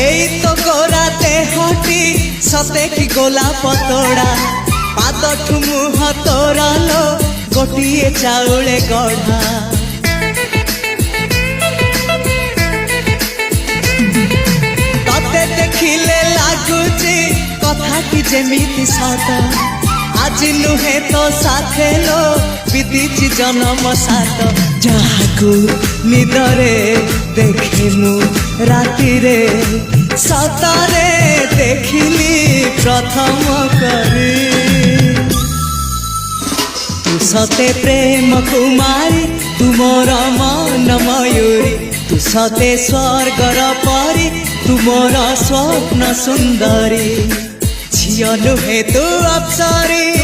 এই তো গোরাতে হটি সতে কি গোলাপ তোড়া পাদঠু মুহ তোরালো গোটিয়ে চাউলে গড়া ততে দেখিলে লাগুছি কথাটি যেমিতি সত আজি নুহে তো সাথে লো বিদিছি জনম সাত যাহাকু নিদরে দেখি মু রাতিরে সতরে দেখিলি প্রথম করে তু সতে প্রেম কুমারী তুমর মন ময়ূরী তু সতে স্বর্গর পরি তুমর স্বপ্ন সুন্দরী ঝিও নুহে তু অপ্সরী